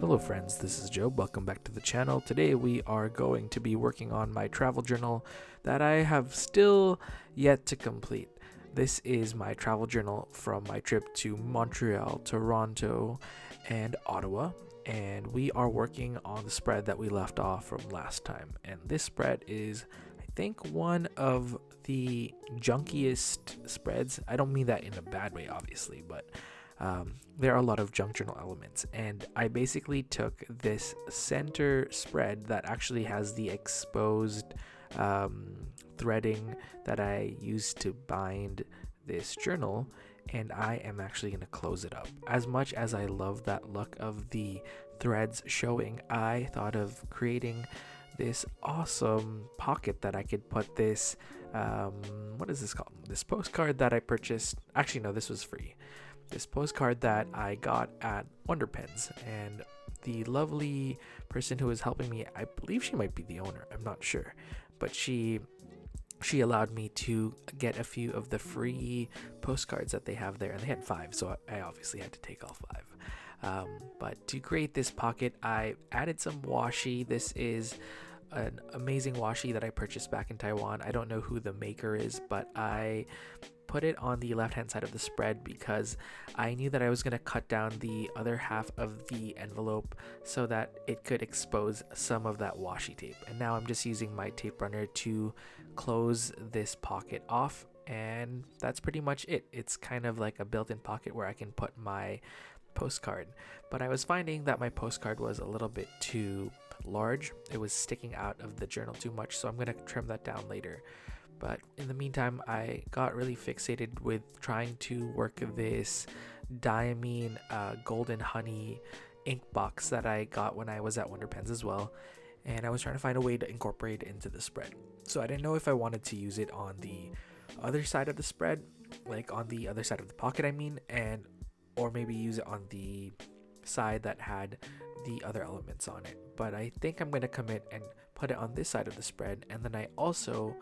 Hello friends, this is Joe. Welcome back to the channel. Today we are going to be working on my travel journal that I have still yet to complete. This is my travel journal from my trip to Montreal, Toronto, and Ottawa. And we are working on the spread that we left off from last time. And this spread is, I think, one of the junkiest spreads. I don't mean that in a bad way, obviously, but there are a lot of junk journal elements, and I basically took this center spread that actually has the exposed threading that I used to bind this journal, and I am actually going to close it up. As much as I love that look of the threads showing, I thought of creating this awesome pocket that I could put this what is this called, this postcard that I purchased. Actually no, this was free. This postcard that I got at Wonder Pens, and the lovely person who was helping me, I believe she might be the owner, I'm not sure, but she allowed me to get a few of the free postcards that they have there, and they had 5, so I obviously had to take all 5. But to create this pocket, I added some washi. This is an amazing washi that I purchased back in Taiwan. I don't know who the maker is, but I put it on the left hand side of the spread because I knew that I was going to cut down the other half of the envelope so that it could expose some of that washi tape. And now I'm just using my tape runner to close this pocket off, and that's pretty much it. It's kind of like a built-in pocket where I can put my postcard, but I was finding that my postcard was a little bit too large. It was sticking out of the journal too much, so I'm going to trim that down later. But in the meantime, I got really fixated with trying to work this diamine golden honey ink box that I got when I was at Wonder Pens as well. And I was trying to find a way to incorporate it into the spread. So I didn't know if I wanted to use it on the other side of the spread, like on the other side of the pocket, I mean, or maybe use it on the side that had the other elements on it. But I think I'm going to commit and put it on this side of the spread. And then I also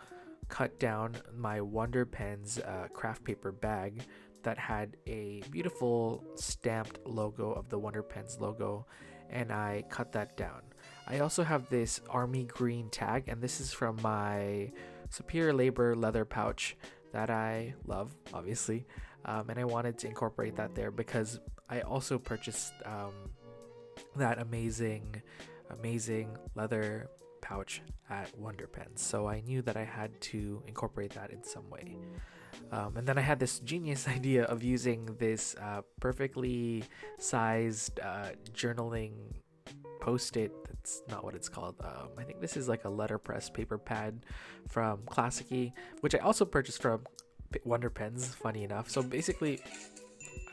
cut down my Wonder Pens craft paper bag that had a beautiful stamped logo of the Wonder Pens logo, and I cut that down. I also have this army green tag, and this is from my Superior Labor leather pouch that I love, obviously, and I wanted to incorporate that there because I also purchased that amazing leather pouch at Wonder Pens, so I knew that I had to incorporate that in some way. And then I had this genius idea of using this perfectly sized journaling post-it. That's not what it's called. I think this is like a letterpress paper pad from Classicy, which I also purchased from Wonder Pens, funny enough. So basically,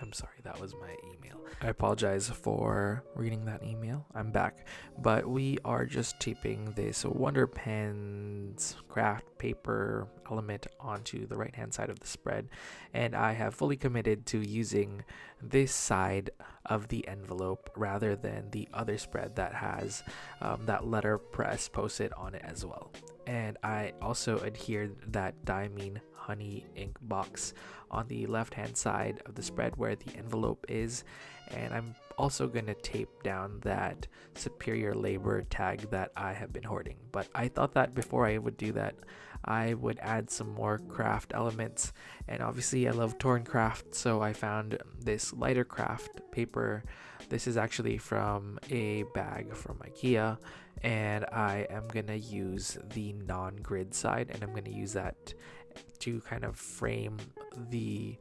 I'm sorry, that was my email. I apologize for reading that email. I'm back. But we are just taping this Wonder Pens craft paper element onto the right hand side of the spread. And I have fully committed to using this side of the envelope rather than the other spread that has that letterpress post-it on it as well. And I also adhered that diamine honey ink box on the left hand side of the spread where the envelope is, and I'm also going to tape down that Superior Labor tag that I have been hoarding. But I thought that before I would do that, I would add some more craft elements, and obviously I love torn craft, so I found this lighter craft paper. This is actually from a bag from IKEA, and I am gonna use the non-grid side, and I'm gonna use that to kind of frame the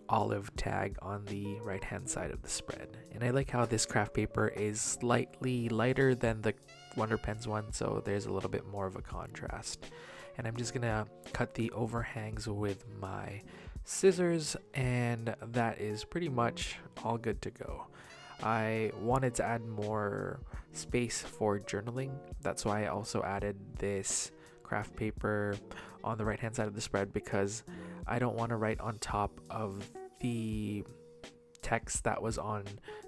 olive tag on the right hand side of the spread. And I like how this craft paper is slightly lighter than the Wonder Pens one, so there's a little bit more of a contrast. And I'm just gonna cut the overhangs with my scissors, and that is pretty much all good to go. I wanted to add more space for journaling. That's why I also added this craft paper on the right hand side of the spread, because I don't want to write on top of the text that was on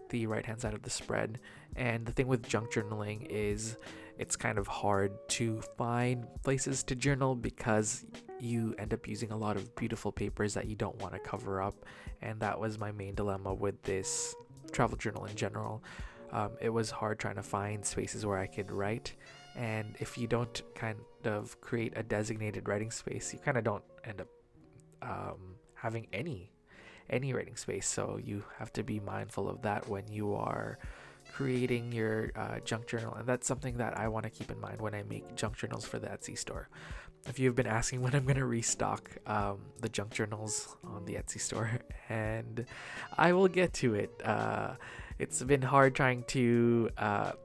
the right hand side of the spread. And the thing with junk journaling is it's kind of hard to find places to journal because you end up using a lot of beautiful papers that you don't want to cover up. And that was my main dilemma with this travel journal in general. It was hard trying to find spaces where I could write, and if you don't kind of create a designated writing space, you kind of don't end up having any writing space. So you have to be mindful of that when you are creating your junk journal, and that's something that I want to keep in mind when I make junk journals for the Etsy store. If you've been asking when I'm going to restock the junk journals on the Etsy store, and I will get to it. It's been hard trying to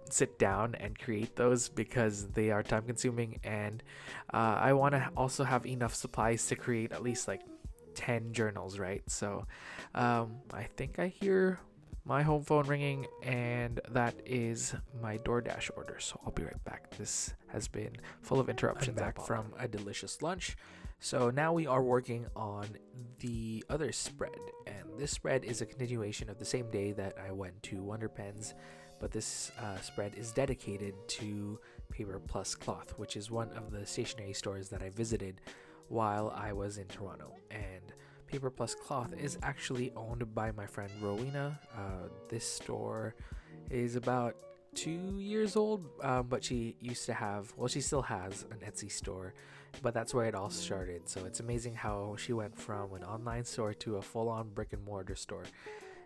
sit down and create those because they are time consuming, and I want to also have enough supplies to create at least like 10 journals, right? So I think I hear my home phone ringing, and that is my DoorDash order. So I'll be right back. This has been full of interruptions. I'm back from a delicious lunch. So now we are working on the other spread, and this spread is a continuation of the same day that I went to Wonder Pens, but this spread is dedicated to Paper Plus Cloth, which is one of the stationery stores that I visited while I was in Toronto. And Paper Plus Cloth is actually owned by my friend Rowena. This store is about 2 years old, but she used to have, well, she still has an Etsy store, but that's where it all started. So it's amazing how she went from an online store to a full-on brick and mortar store.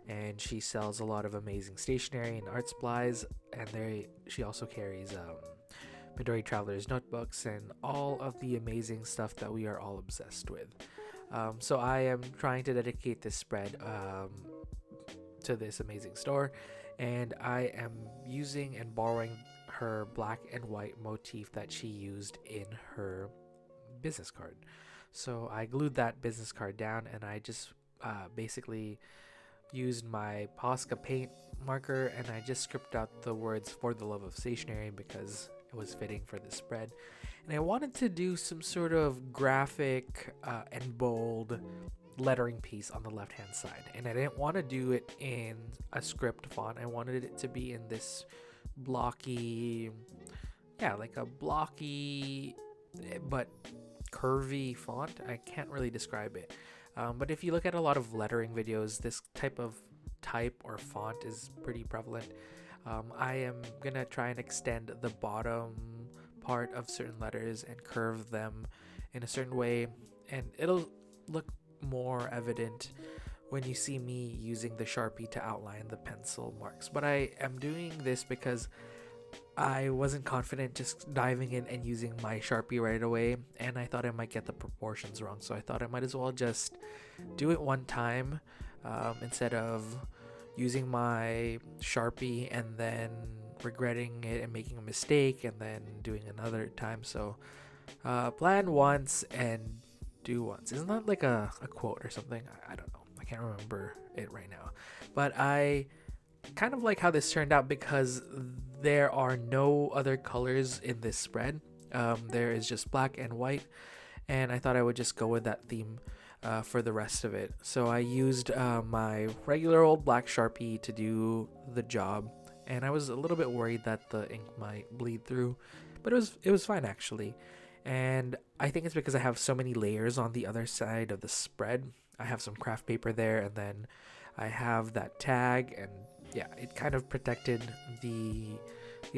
And she sells a lot of amazing stationery and art supplies, and she also carries Midori Traveler's notebooks and all of the amazing stuff that we are all obsessed with. So I am trying to dedicate this spread to this amazing store, and I am using and borrowing her black and white motif that she used in her business card. So I glued that business card down, and I just basically used my Posca paint marker, and I just scripted out the words "For the Love of Stationery" because it was fitting for the spread. And I wanted to do some sort of graphic and bold lettering piece on the left hand side, and I didn't want to do it in a script font. I wanted it to be in this blocky, like a blocky but curvy font. I can't really describe it, but if you look at a lot of lettering videos, this type of type or font is pretty prevalent. I am gonna try and extend the bottom part of certain letters and curve them in a certain way, and it'll look more evident when you see me using the Sharpie to outline the pencil marks. But I am doing this because I wasn't confident just diving in and using my Sharpie right away, and I thought I might get the proportions wrong, so I thought I might as well just do it one time instead of using my Sharpie and then regretting it and making a mistake and then doing another time. So plan once and do once. Isn't that like a quote or something? I don't know. I can't remember it right now. But I kind of like how this turned out because there are no other colors in this spread. There is just black and white, and I thought I would just go with that theme for the rest of it. So I used my regular old black Sharpie to do the job, and I was a little bit worried that the ink might bleed through, but it was fine actually. And I think it's because I have so many layers on the other side of the spread. I have some craft paper there, and then I have that tag, and yeah, it kind of protected the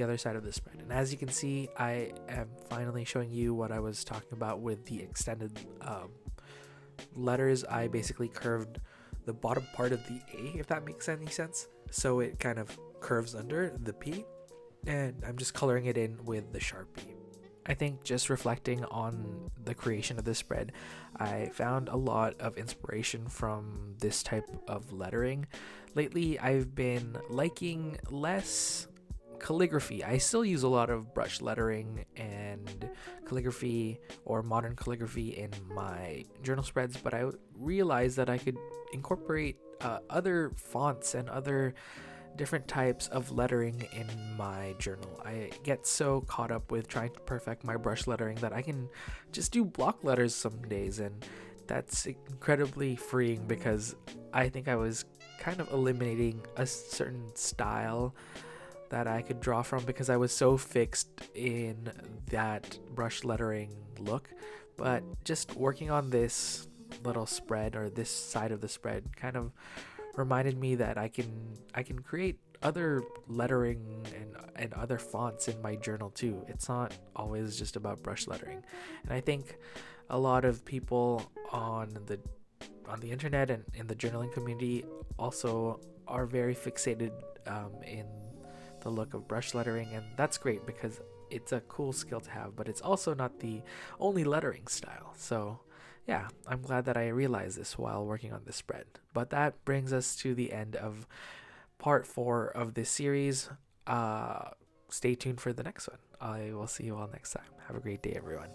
other side of the spread. And as you can see, I am finally showing you what I was talking about with the extended letters. I basically curved the bottom part of the A, if that makes any sense, so it kind of curves under the P, and I'm just coloring it in with the Sharpie. I think just reflecting on the creation of this spread, I found a lot of inspiration from this type of lettering. Lately, I've been liking less calligraphy. I still use a lot of brush lettering and calligraphy or modern calligraphy in my journal spreads, but I realized that I could incorporate other fonts and other different types of lettering in my journal. I get so caught up with trying to perfect my brush lettering that I can just do block letters some days, and that's incredibly freeing because I think I was kind of eliminating a certain style that I could draw from because I was so fixed in that brush lettering look. But just working on this little spread, or this side of the spread, kind of reminded me that I can create other lettering and other fonts in my journal too. It's not always just about brush lettering. And I think a lot of people on the internet and in the journaling community also are very fixated in the look of brush lettering, and that's great because it's a cool skill to have, but it's also not the only lettering style. So yeah, I'm glad that I realized this while working on this spread. But that brings us to the end of part 4 of this series. Stay tuned for the next one. I will see you all next time. Have a great day, everyone.